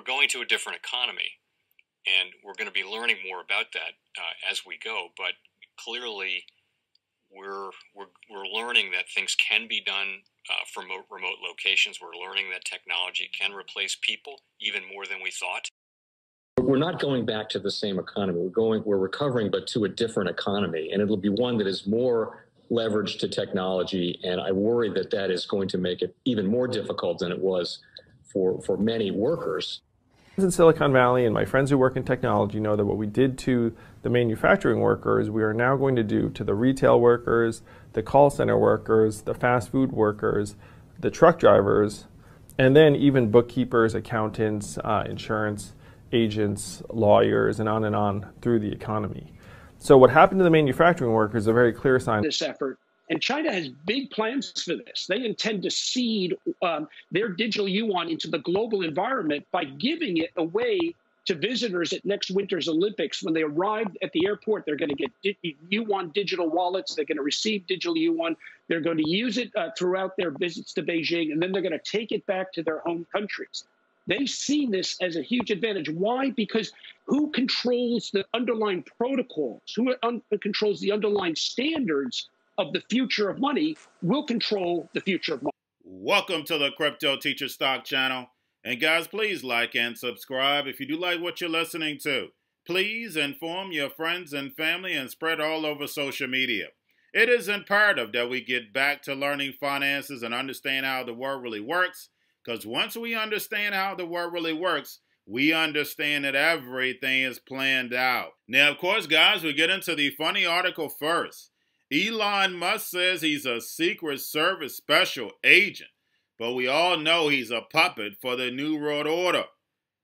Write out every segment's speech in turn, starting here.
going to a different economy, and we're going to be learning more about that as we go. But clearly, we're learning that things can be done from remote locations. We're learning that technology can replace people even more than we thought. We're not going back to the same economy. We're recovering, but to a different economy, and it'll be one that is more leveraged to technology. And I worry that that is going to make it even more difficult than it was for many workers. In Silicon Valley, and my friends who work in technology know that what we did to the manufacturing workers, we are now going to do to the retail workers, the call center workers, the fast food workers, the truck drivers, and then even bookkeepers, accountants, insurance agents, lawyers, and on through the economy. So what happened to the manufacturing workers is a very clear sign. This effort, and China has big plans for this. They intend to seed their digital yuan into the global environment by giving it away to visitors at next winter's Olympics. When they arrive at the airport, they're going to get yuan digital wallets. They're going to receive digital yuan. They're going to use it throughout their visits to Beijing, and then they're going to take it back to their home countries. They see this as a huge advantage. Why? Because who controls the underlying protocols, who controls the underlying standards of the future of money will control the future of money. Welcome to the Crypto Teacher Stock Channel. And guys, please like and subscribe if you do like what you're listening to. Please inform your friends and family and spread all over social media. It is imperative that we get back to learning finances and understand how the world really works. Because once we understand how the world really works, we understand that everything is planned out. Now, of course, guys, we get into the funny article first. Elon Musk says he's a Secret Service special agent, but we all know he's a puppet for the New World Order.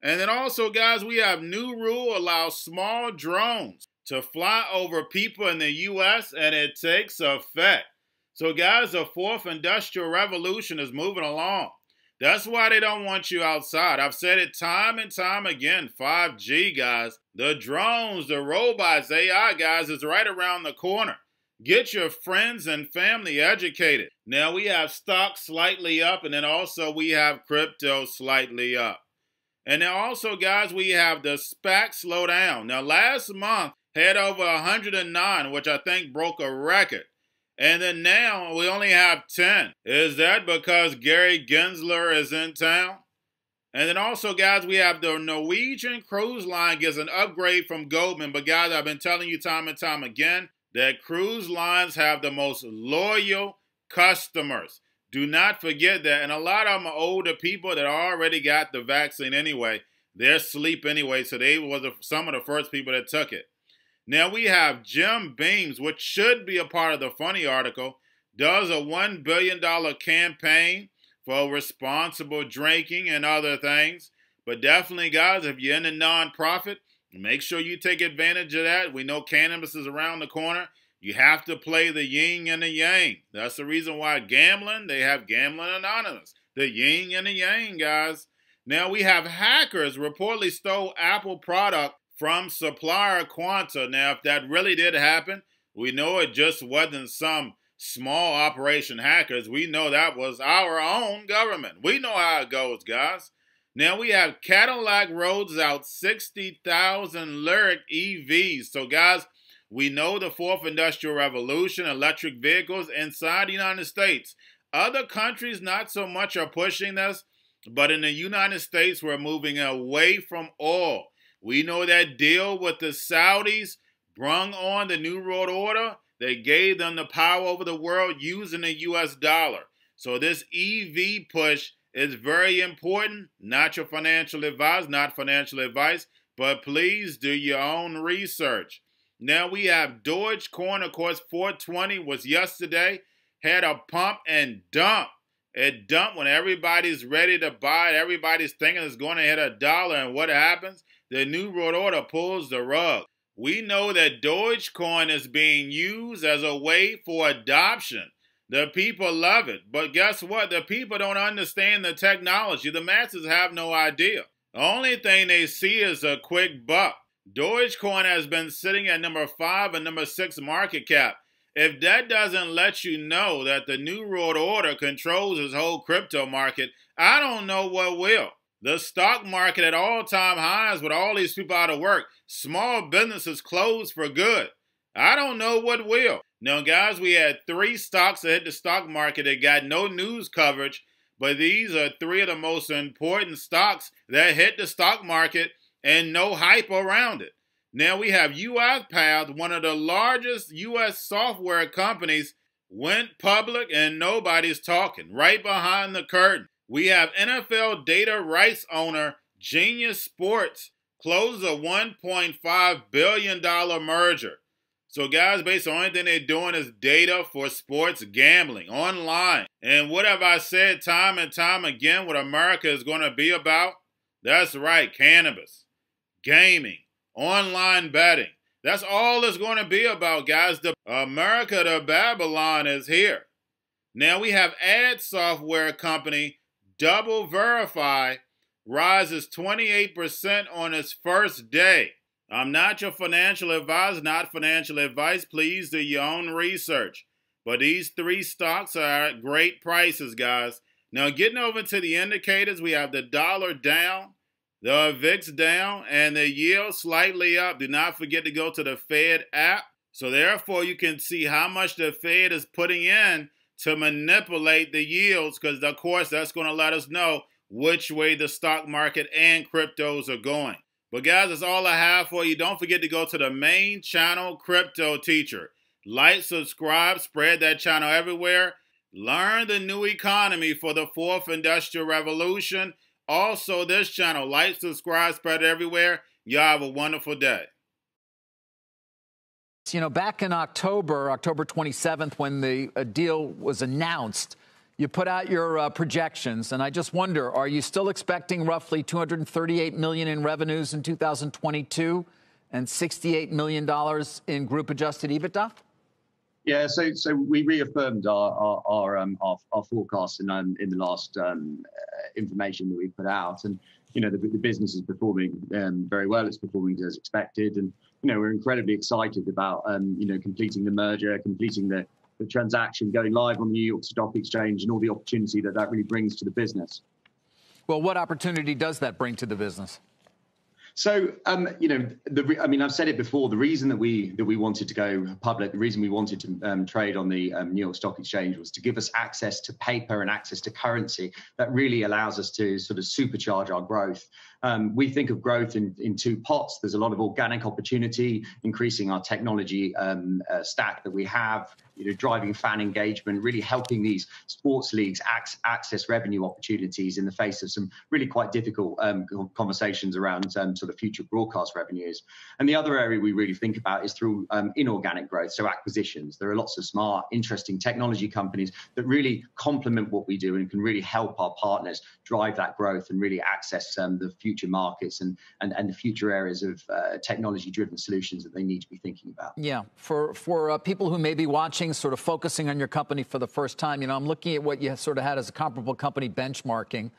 And then also, guys, we have new rule allows small drones to fly over people in the U.S., and it takes effect. So, guys, the fourth industrial revolution is moving along. That's why they don't want you outside. I've said it time and time again. 5G, guys. The drones, the robots, AI, guys, is right around the corner. Get your friends and family educated. Now, we have stock slightly up, and then also we have crypto slightly up. And now also, guys, we have the SPAC slow down. Now, last month had over 109, which I think broke a record. And then now we only have 10. Is that because Gary Gensler is in town? And then also, guys, we have the Norwegian cruise line gets an upgrade from Goldman. But, guys, I've been telling you time and time again that cruise lines have the most loyal customers. Do not forget that. And a lot of them are older people that already got the vaccine anyway. They're asleep anyway, so they were some of the first people that took it. Now we have Jim Beams, which should be a part of the funny article, does a $1 billion campaign for responsible drinking and other things. But definitely, guys, if you're in the nonprofit, make sure you take advantage of that. We know cannabis is around the corner. You have to play the yin and the yang. That's the reason why gambling, they have Gambling Anonymous. The yin and the yang, guys. Now we have hackers reportedly stole Apple product from supplier Quanta. Now, if that really did happen, we know it just wasn't some small operation hackers. We know that was our own government. We know how it goes, guys. Now, we have Cadillac rolls out 60,000 lyric EVs. So, guys, we know the fourth industrial revolution, electric vehicles inside the United States. Other countries not so much are pushing this, but in the United States, we're moving away from oil. We know that deal with the Saudis brung on the New World Order. They gave them the power over the world using the U.S. dollar. So this EV push is very important. Not your financial advice, not financial advice, but please do your own research. Now we have Dogecoin, of course, 420 was yesterday. Had a pump and dump. It dumped when everybody's ready to buy it. Everybody's thinking it's going to hit $1. And what happens? The New World Order pulls the rug. We know that Dogecoin is being used as a way for adoption. The people love it. But guess what? The people don't understand the technology. The masses have no idea. The only thing they see is a quick buck. Dogecoin has been sitting at number 5 and number 6 market cap. If that doesn't let you know that the New World Order controls this whole crypto market, I don't know what will. The stock market at all-time highs with all these people out of work. Small businesses closed for good. I don't know what will. Now, guys, we had 3 stocks that hit the stock market that got no news coverage, but these are 3 of the most important stocks that hit the stock market and no hype around it. Now, we have UiPath, one of the largest U.S. software companies, went public and nobody's talking. Right behind the curtain. We have NFL data rights owner Genius Sports closed a $1.5 billion merger. So guys, basically the only thing they're doing is data for sports gambling online. And what have I said time and time again what America is going to be about? That's right, cannabis, gaming, online betting. That's all it's going to be about, guys. America to Babylon is here. Now we have ad software company Double Verify rises 28% on its first day. I'm not your financial advisor, not financial advice. Please do your own research. But these 3 stocks are at great prices, guys. Now getting over to the indicators, we have the dollar down, the VIX down, and the yield slightly up. Do not forget to go to the Fed app. So therefore, you can see how much the Fed is putting in to manipulate the yields, because of course that's going to let us know which way the stock market and cryptos are going. But guys, that's all I have for you. Don't forget to go to the main channel, Crypto Teacher. Like, subscribe, spread that channel everywhere. Learn the new economy for the 4th Industrial Revolution. Also this channel, like, subscribe, spread it everywhere. Y'all have a wonderful day. You know, back in October 27th, when the deal was announced, you put out your projections, and I just wonder, are you still expecting roughly $238 million in revenues in 2022 and $68 million in group-adjusted EBITDA? Yeah, so we reaffirmed our forecast in the last information that we put out, and you know the business is performing very well. It's performing as expected, and you know we're incredibly excited about completing the merger, completing the transaction, going live on the New York Stock Exchange, and all the opportunity that really brings to the business. Well, what opportunity does that bring to the business? So, I've said it before. The reason that we wanted to go public, the reason we wanted to trade on the New York Stock Exchange was to give us access to paper and access to currency that really allows us to sort of supercharge our growth. We think of growth in 2 pots. There's a lot of organic opportunity, increasing our technology stack that we have, driving fan engagement, really helping these sports leagues access revenue opportunities in the face of some really quite difficult conversations around sort of future broadcast revenues. And the other area we really think about is through inorganic growth, so acquisitions. There are lots of smart, interesting technology companies that really complement what we do and can really help our partners drive that growth and really access the future markets and the future areas of technology-driven solutions that they need to be thinking about. Yeah, for people who may be watching, sort of focusing on your company for the first time, I'm looking at what you sort of had as a comparable company benchmarking.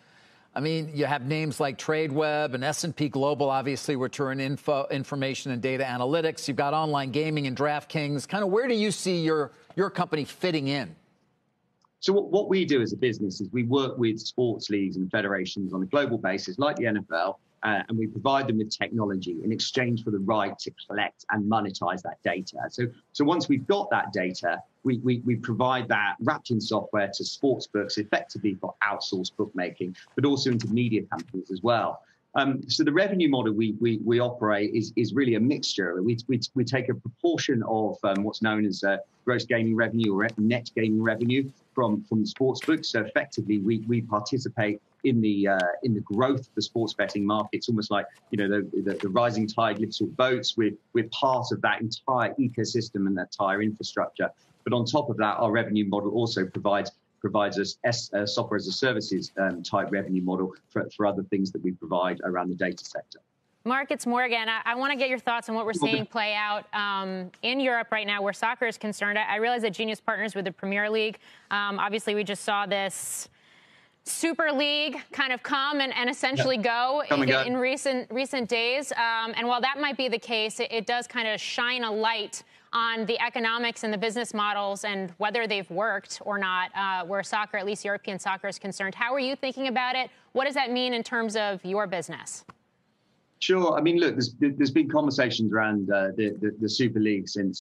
I mean, you have names like TradeWeb and S&P Global, obviously, which are in information and data analytics. You've got online gaming and DraftKings. Kind of where do you see your company fitting in? So what we do as a business is we work with sports leagues and federations on a global basis, like the NFL, and we provide them with technology in exchange for the right to collect and monetize that data. So once we've got that data, we provide that wrapped in software to sports books effectively for outsourced bookmaking, but also into media companies as well. So the revenue model we operate is really a mixture. We take a proportion of what's known as gross gaming revenue or net gaming revenue from the sports books. So effectively, we participate in the growth of the sports betting market. It's almost like the rising tide lifts all boats. We're part of that entire ecosystem and that entire infrastructure. But on top of that, our revenue model also provides us software as a services type revenue model for other things that we provide around the data sector. Mark, it's Morgan. I want to get your thoughts on what we're seeing play out in Europe right now where soccer is concerned. I realize that Genius partners with the Premier League. Obviously, we just saw this Super League kind of come and essentially go in recent days. And while that might be the case, it does kind of shine a light on the economics and the business models and whether they've worked or not, where soccer, at least European soccer, is concerned. How are you thinking about it? What does that mean in terms of your business? Sure. I mean, look, there's been conversations around the Super League since